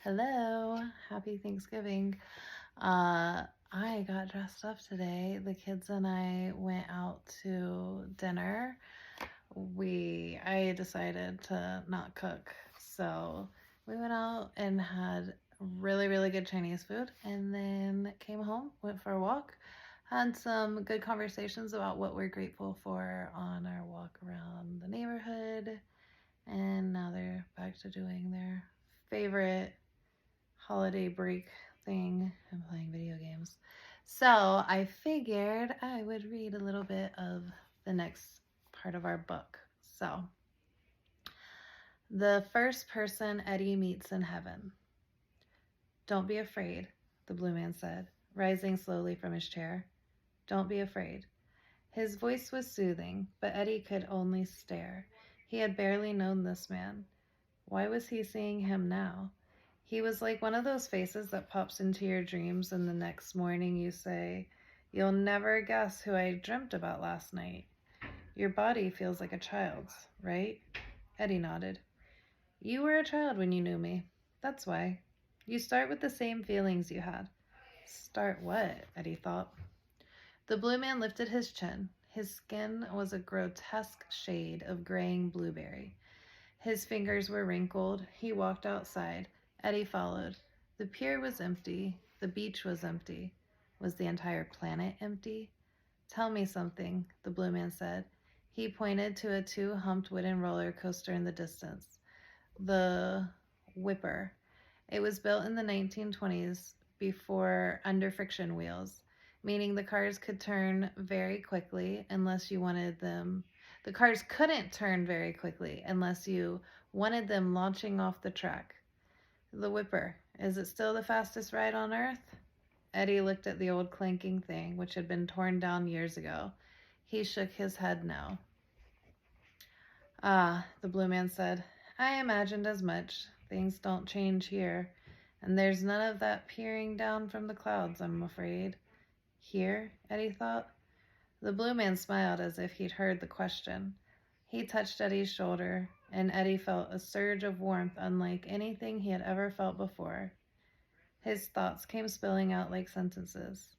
Hello, happy Thanksgiving. Uh, I got dressed up today. The kids and I went out to dinner. I decided to not cook, so we went out and had really, really good Chinese food, and then came home, went for a walk, had some good conversations about what we're grateful for on our walk around the neighborhood, and now they're back to doing their favorite holiday break thing. I'm playing video games. So I figured I would read a little bit of the next part of our book. So, the first person Eddie meets in heaven. Don't be afraid, the blue man said, rising slowly from his chair. Don't be afraid. His voice was soothing, but Eddie could only stare. He had barely known this man. Why was he seeing him now? He was like one of those faces that pops into your dreams, and the next morning you say, "You'll never guess who I dreamt about last night." Your body feels like a child's, right? Eddie nodded. You were a child when you knew me. That's why. You start with the same feelings you had. Start what? Eddie thought. The blue man lifted his chin. His skin was a grotesque shade of graying blueberry. His fingers were wrinkled. He walked outside. Eddie followed. The pier was empty. The beach was empty. Was the entire planet empty? Tell me something, the blue man said. He pointed to a two-humped wooden roller coaster in the distance. The Whipper. It was built in the 1920s before under-friction wheels, meaning the cars could turn very quickly unless you wanted them. The cars couldn't turn very quickly unless you wanted them launching off the track. The Whipper. Is it still the fastest ride on Earth? Eddie looked at the old clanking thing, which had been torn down years ago. He shook his head no. Ah, the blue man said. I imagined as much. Things don't change here. And there's none of that peering down from the clouds, I'm afraid. Here? Eddie thought. The blue man smiled as if he'd heard the question. He touched Eddie's shoulder, and Eddie felt a surge of warmth unlike anything he had ever felt before. His thoughts came spilling out like sentences.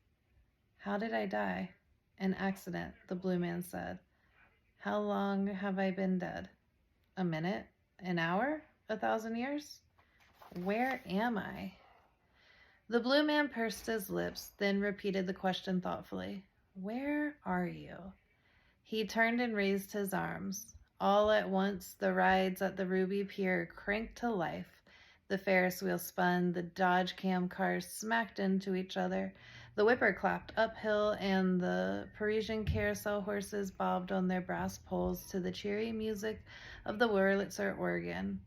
How did I die? An accident, the blue man said. How long have I been dead? A minute? An hour? 1,000 years? Where am I? The blue man pursed his lips, then repeated the question thoughtfully. Where are you? He turned and raised his arms. All at once, the rides at the Ruby Pier cranked to life. The Ferris wheel spun, the Dodge Cam cars smacked into each other, the Whipper clapped uphill, and the Parisian carousel horses bobbed on their brass poles to the cheery music of the Wurlitzer organ.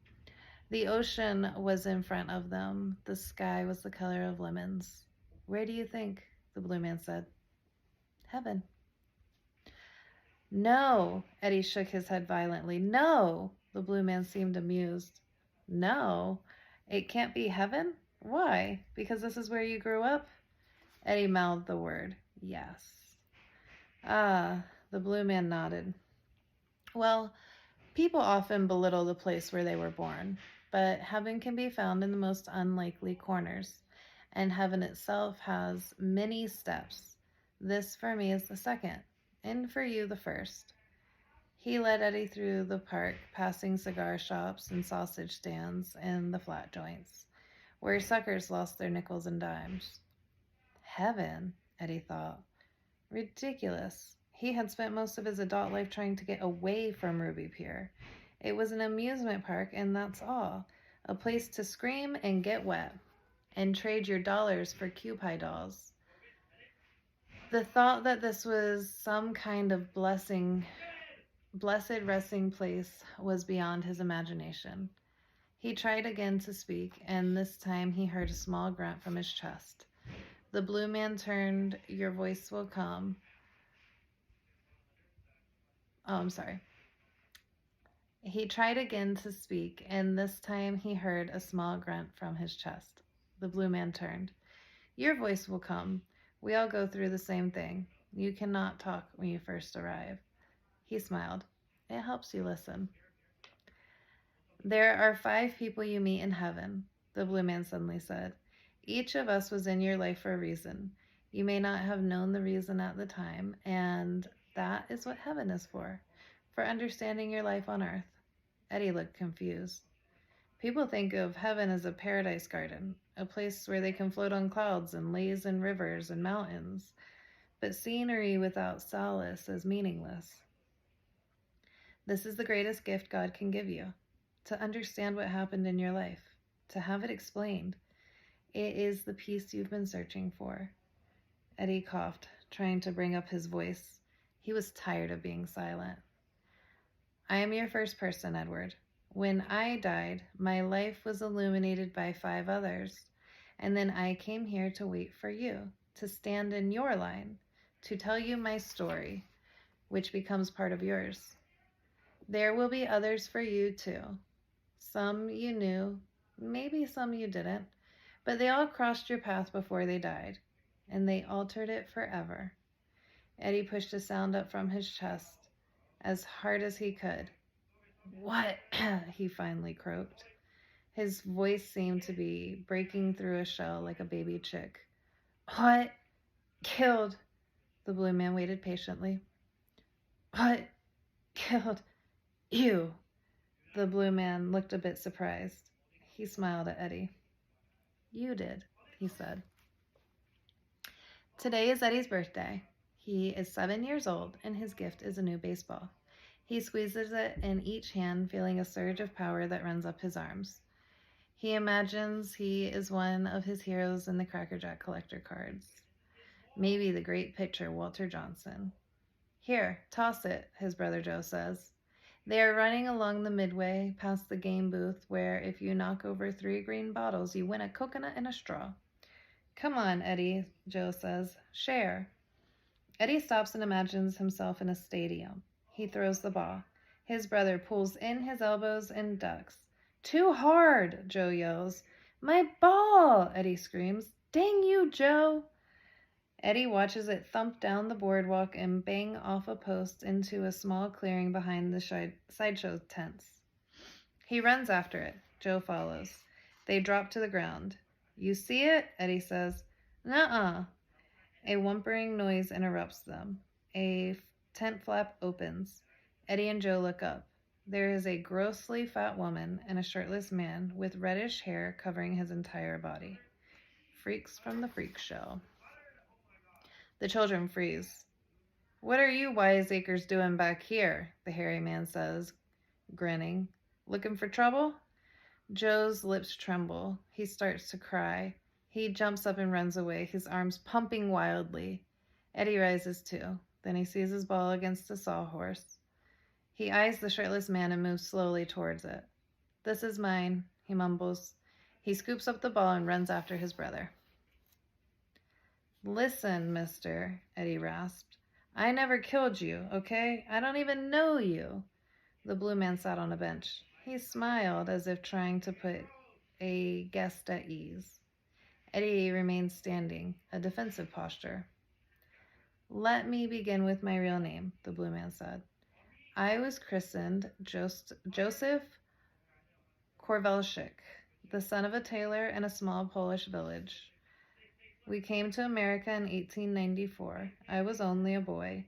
The ocean was in front of them. The sky was the color of lemons. Where do you think? The blue man said. Heaven. No, Eddie shook his head violently. No, the blue man seemed amused. No, it can't be heaven? Why? Because this is where you grew up? Eddie mouthed the word. Yes. Ah, the blue man nodded. Well, people often belittle the place where they were born, but heaven can be found in the most unlikely corners, and heaven itself has many steps. This for me is the second, and for you the first. He led Eddie through the park, passing cigar shops and sausage stands and the flat joints, where suckers lost their nickels and dimes. Heaven, Eddie thought. Ridiculous. He had spent most of his adult life trying to get away from Ruby Pier. It was an amusement park, and that's all. A place to scream and get wet, and trade your dollars for Kewpie dolls. The thought that this was some kind of blessed resting place was beyond his imagination. He tried again to speak, and this time he heard a small grunt from his chest. The blue man turned. Your voice will come. Oh, I'm sorry. He tried again to speak, and this time he heard a small grunt from his chest. The blue man turned. Your voice will come. We all go through the same thing. You cannot talk when you first arrive. He smiled. It helps you listen. There are 5 people you meet in heaven. the blue man suddenly said. Each of us was in your life for a reason. You may not have known the reason at the time, and that is what heaven is for understanding your life on earth. Eddie looked confused. People think of heaven as a paradise garden, a place where they can float on clouds and laze in rivers and mountains, but scenery without solace is meaningless. This is the greatest gift God can give you, to understand what happened in your life, to have it explained. It is the peace you've been searching for. Eddie coughed, trying to bring up his voice. He was tired of being silent. I am your first person, Edward. When I died, my life was illuminated by 5 others, and then I came here to wait for you, to stand in your line, to tell you my story, which becomes part of yours. There will be others for you too. Some you knew, maybe some you didn't, but they all crossed your path before they died, and they altered it forever. Eddie pushed a sound up from his chest as hard as he could. What? He finally croaked. His voice seemed to be breaking through a shell like a baby chick. What? Killed? The blue man waited patiently. What? Killed you? The blue man looked a bit surprised. He smiled at Eddie. You did, he said. Today is Eddie's birthday. He is 7 years old, and his gift is a new baseball. He squeezes it in each hand, feeling a surge of power that runs up his arms. He imagines he is one of his heroes in the Cracker Jack collector cards. Maybe the great pitcher Walter Johnson. Here, toss it, his brother Joe says. They are running along the midway past the game booth where if you knock over 3 green bottles, you win a coconut and a straw. Come on, Eddie, Joe says. Share. Eddie stops and imagines himself in a stadium. He throws the ball. His brother pulls in his elbows and ducks. Too hard, Joe yells. My ball, Eddie screams. Dang you, Joe. Eddie watches it thump down the boardwalk and bang off a post into a small clearing behind the sideshow tents. He runs after it. Joe follows. They drop to the ground. You see it? Eddie says. Nuh-uh. A whimpering noise interrupts them. A tent flap opens. Eddie and Joe look up. There is a grossly fat woman and a shirtless man with reddish hair covering his entire body. Freaks from the freak show. The children freeze. What are you wiseacres doing back here? The hairy man says, grinning. Looking for trouble? Joe's lips tremble. He starts to cry. He jumps up and runs away, his arms pumping wildly. Eddie rises too. Then he sees his ball against a sawhorse. He eyes the shirtless man and moves slowly towards it. This is mine, he mumbles. He scoops up the ball and runs after his brother. Listen, mister, Eddie rasped. I never killed you, okay? I don't even know you. The blue man sat on a bench. He smiled as if trying to put a guest at ease. Eddie remained standing, a defensive posture. Let me begin with my real name, the blue man said. I was christened Joseph Korwalczyk, the son of a tailor in a small Polish village. We came to America in 1894. I was only a boy.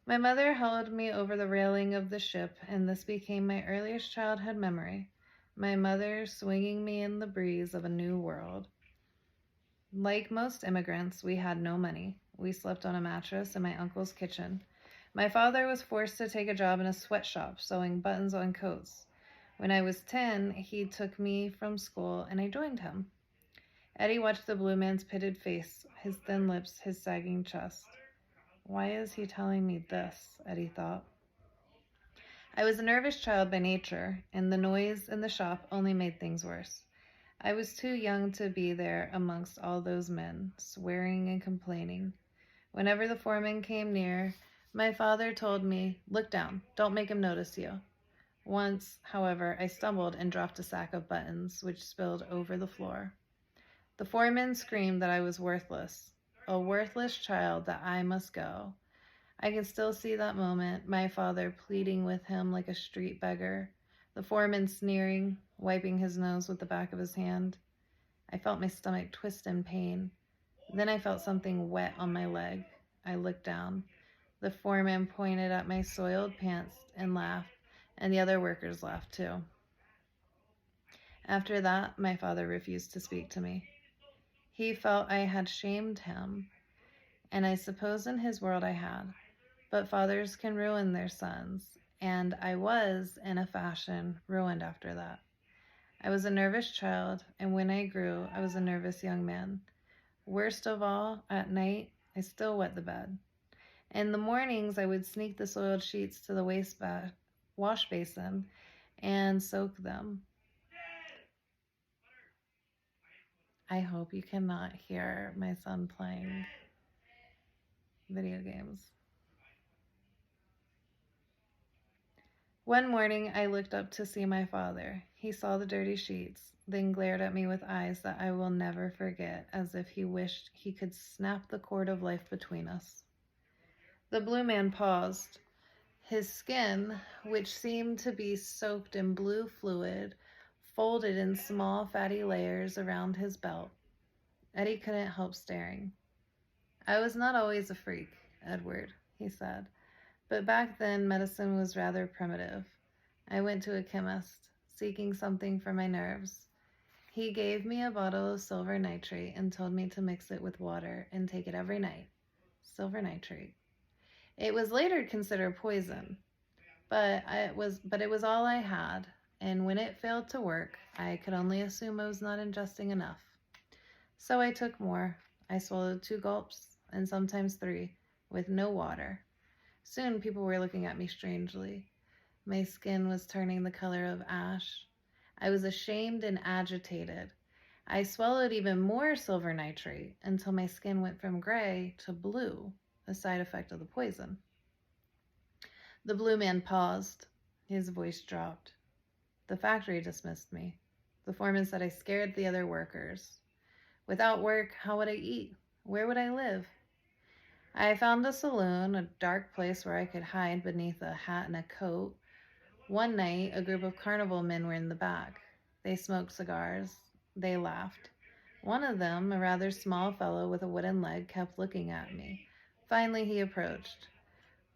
My mother held me over the railing of the ship, and this became my earliest childhood memory, my mother swinging me in the breeze of a new world. Like most immigrants, we had no money. We slept on a mattress in my uncle's kitchen. My father was forced to take a job in a sweatshop, sewing buttons on coats. When I was 10, he took me from school, and I joined him. Eddie watched the blue man's pitted face, his thin lips, his sagging chest. Why is he telling me this? Eddie thought. I was a nervous child by nature, and the noise in the shop only made things worse. I was too young to be there amongst all those men, swearing and complaining. Whenever the foreman came near, my father told me, look down, don't make him notice you. Once, however, I stumbled and dropped a sack of buttons, which spilled over the floor. The foreman screamed that I was worthless, a worthless child, that I must go. I can still see that moment, my father pleading with him like a street beggar, the foreman sneering, wiping his nose with the back of his hand. I felt my stomach twist in pain. Then I felt something wet on my leg. I looked down. The foreman pointed at my soiled pants and laughed, and the other workers laughed too. After that, my father refused to speak to me. He felt I had shamed him, and I suppose in his world I had. But fathers can ruin their sons, and I was, in a fashion, ruined after that. I was a nervous child, and when I grew, I was a nervous young man. Worst of all, at night, I still wet the bed. In the mornings, I would sneak the soiled sheets to the wash basin and soak them. I hope you cannot hear my son playing video games. One morning, I looked up to see my father. He saw the dirty sheets, then glared at me with eyes that I will never forget, as if he wished he could snap the cord of life between us. The blue man paused. His skin, which seemed to be soaked in blue fluid, folded in small fatty layers around his belt. Eddie couldn't help staring. I was not always a freak, Edward, he said, but back then medicine was rather primitive. I went to a chemist, seeking something for my nerves. He gave me a bottle of silver nitrate and told me to mix it with water and take it every night. Silver nitrate. It was later considered poison, but it was all I had, and when it failed to work, I could only assume I was not ingesting enough. So I took more. I swallowed 2 gulps, and sometimes 3, with no water. Soon people were looking at me strangely. My skin was turning the color of ash. I was ashamed and agitated. I swallowed even more silver nitrate until my skin went from gray to blue, a side effect of the poison. The blue man paused. His voice dropped. The factory dismissed me. The foreman said I scared the other workers. Without work, how would I eat? Where would I live? I found a saloon, a dark place where I could hide beneath a hat and a coat. One night, a group of carnival men were in the back. They smoked cigars. They laughed. One of them, a rather small fellow with a wooden leg, kept looking at me. Finally, he approached.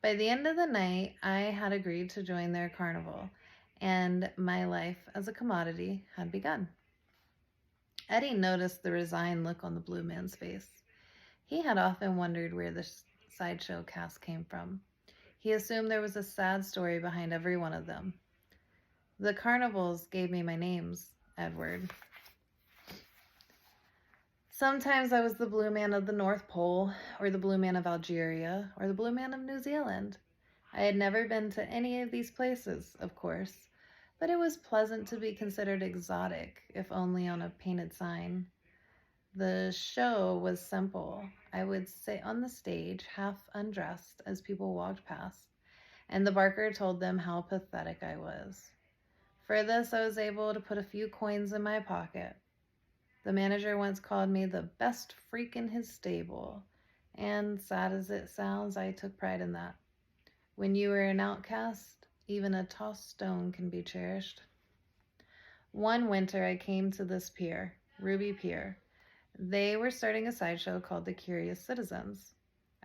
By the end of the night, I had agreed to join their carnival, and my life as a commodity had begun. Eddie noticed the resigned look on the blue man's face. He had often wondered where the sideshow cast came from. He assumed there was a sad story behind every one of them. The carnivals gave me my names, Edward. Sometimes I was the blue man of the North Pole, or the blue man of Algeria, or the blue man of New Zealand. I had never been to any of these places, of course, but it was pleasant to be considered exotic, if only on a painted sign. The show was simple. I would sit on the stage, half undressed, as people walked past, and the barker told them how pathetic I was. For this, I was able to put a few coins in my pocket. The manager once called me the best freak in his stable, and sad as it sounds, I took pride in that. When you are an outcast, even a tossed stone can be cherished. One winter, I came to this pier, Ruby Pier. They were starting a sideshow called the Curious Citizens.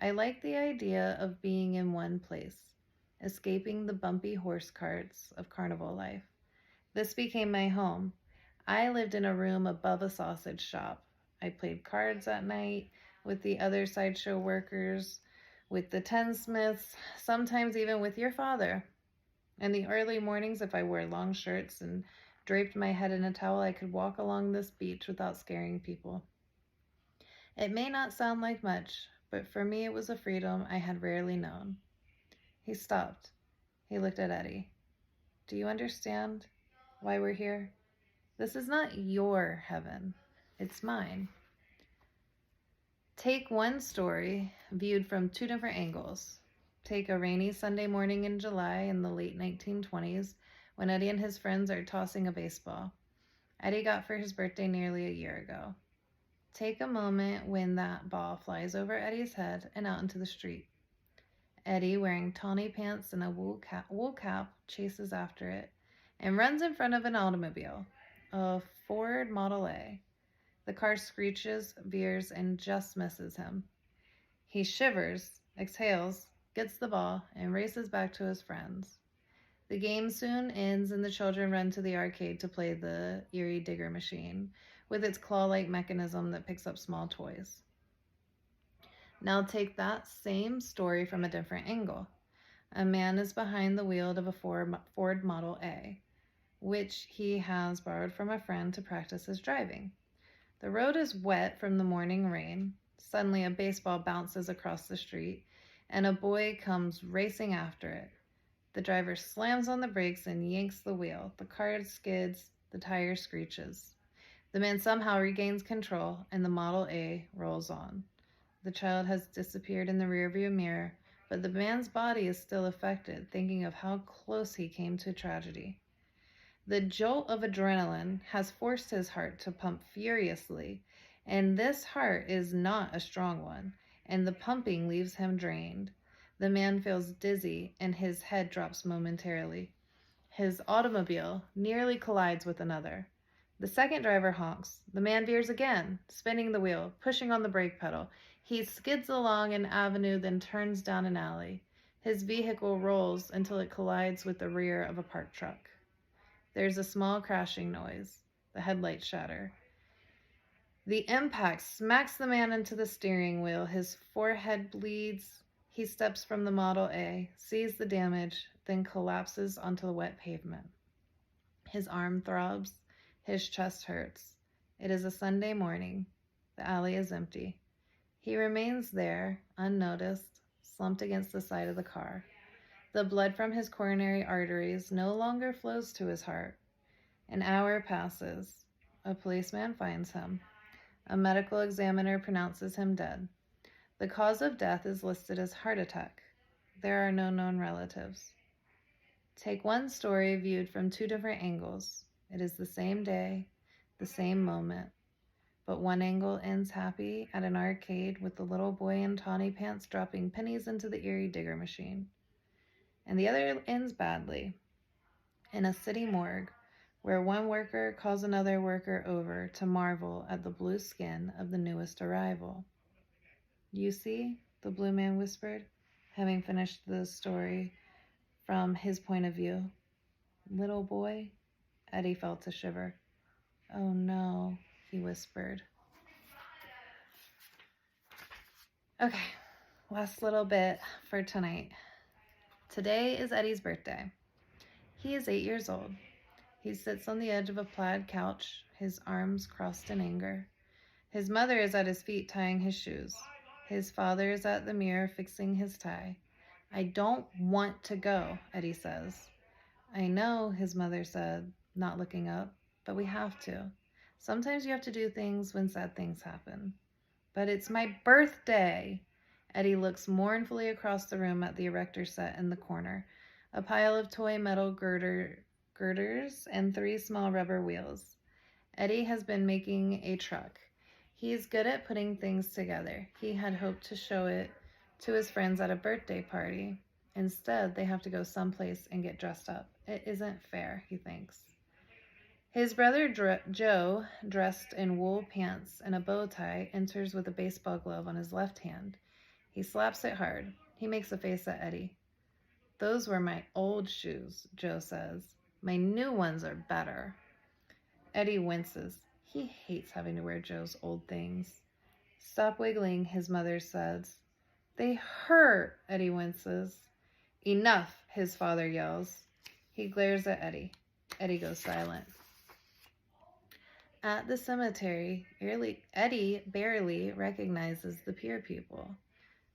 I liked the idea of being in one place, escaping the bumpy horse carts of carnival life. This became my home. I lived in a room above a sausage shop. I played cards at night with the other sideshow workers, with the tinsmiths, sometimes even with your father. In the early mornings, if I wore long shirts and draped my head in a towel, I could walk along this beach without scaring people. It may not sound like much, but for me it was a freedom I had rarely known. He stopped. He looked at Eddie. Do you understand why we're here? This is not your heaven. It's mine. Take one story viewed from 2 different angles. Take a rainy Sunday morning in July in the late 1920s when Eddie and his friends are tossing a baseball. Eddie got for his birthday nearly a year ago. Take a moment when that ball flies over Eddie's head and out into the street. Eddie, wearing tawny pants and a wool cap, chases after it and runs in front of an automobile, a Ford Model A. The car screeches, veers, and just misses him. He shivers, exhales, gets the ball, and races back to his friends. The game soon ends and the children run to the arcade to play the Erie Digger machine with its claw-like mechanism that picks up small toys. Now take that same story from a different angle. A man is behind the wheel of a Ford Model A, which he has borrowed from a friend to practice his driving. The road is wet from the morning rain. Suddenly a baseball bounces across the street and a boy comes racing after it. The driver slams on the brakes and yanks the wheel. The car skids, the tire screeches. The man somehow regains control, and the Model A rolls on. The child has disappeared in the rearview mirror, but the man's body is still affected, thinking of how close he came to tragedy. The jolt of adrenaline has forced his heart to pump furiously, and this heart is not a strong one, and the pumping leaves him drained. The man feels dizzy and his head drops momentarily. His automobile nearly collides with another. The second driver honks. The man veers again, spinning the wheel, pushing on the brake pedal. He skids along an avenue, then turns down an alley. His vehicle rolls until it collides with the rear of a parked truck. There's a small crashing noise. The headlights shatter. The impact smacks the man into the steering wheel. His forehead bleeds. He steps from the Model A, sees the damage, then collapses onto the wet pavement. His arm throbs. His chest hurts. It is a Sunday morning. The alley is empty. He remains there, unnoticed, slumped against the side of the car. The blood from his coronary arteries no longer flows to his heart. An hour passes. A policeman finds him. A medical examiner pronounces him dead. The cause of death is listed as heart attack. There are no known relatives. Take one story viewed from two different angles. It is the same day, the same moment, but one angle ends happy at an arcade with the little boy in tawny pants dropping pennies into the Erie Digger machine, and the other ends badly, in a city morgue, where one worker calls another worker over to marvel at the blue skin of the newest arrival. You see, the blue man whispered, having finished the story from his point of view. Little boy? Eddie felt a shiver. Oh no, he whispered. Okay, last little bit for tonight. Today is Eddie's birthday. He is 8 years old. He sits on the edge of a plaid couch, his arms crossed in anger. His mother is at his feet tying his shoes. His father is at the mirror fixing his tie. I don't want to go, Eddie says. I know, his mother said, not looking up, but we have to. Sometimes you have to do things when sad things happen. But it's my birthday. Eddie looks mournfully across the room at the erector set in the corner, a pile of toy metal girders and 3 small rubber wheels. Eddie has been making a truck. He's good at putting things together. He had hoped to show it to his friends at a birthday party. Instead, they have to go someplace and get dressed up. It isn't fair, he thinks. His brother Joe, dressed in wool pants and a bow tie, enters with a baseball glove on his left hand. He slaps it hard. He makes a face at Eddie. Those were my old shoes, Joe says. My new ones are better. Eddie winces. He hates having to wear Joe's old things. Stop wiggling, his mother says. They hurt, Eddie winces. Enough, his father yells. He glares at Eddie. Eddie goes silent. At the cemetery, Eddie barely recognizes the pier people.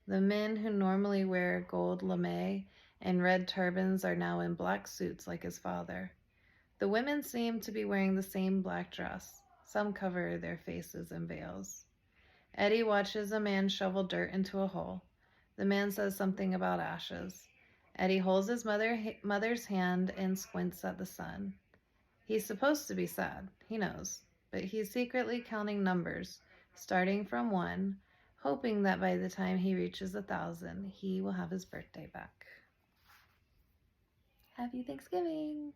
The men who normally wear gold lame and red turbans are now in black suits like his father. The women seem to be wearing the same black dress. Some cover their faces in veils. Eddie watches a man shovel dirt into a hole. The man says something about ashes. Eddie holds his mother's hand and squints at the sun. He's supposed to be sad, he knows, but he's secretly counting numbers, starting from 1, hoping that by the time he reaches 1,000, he will have his birthday back. Happy Thanksgiving!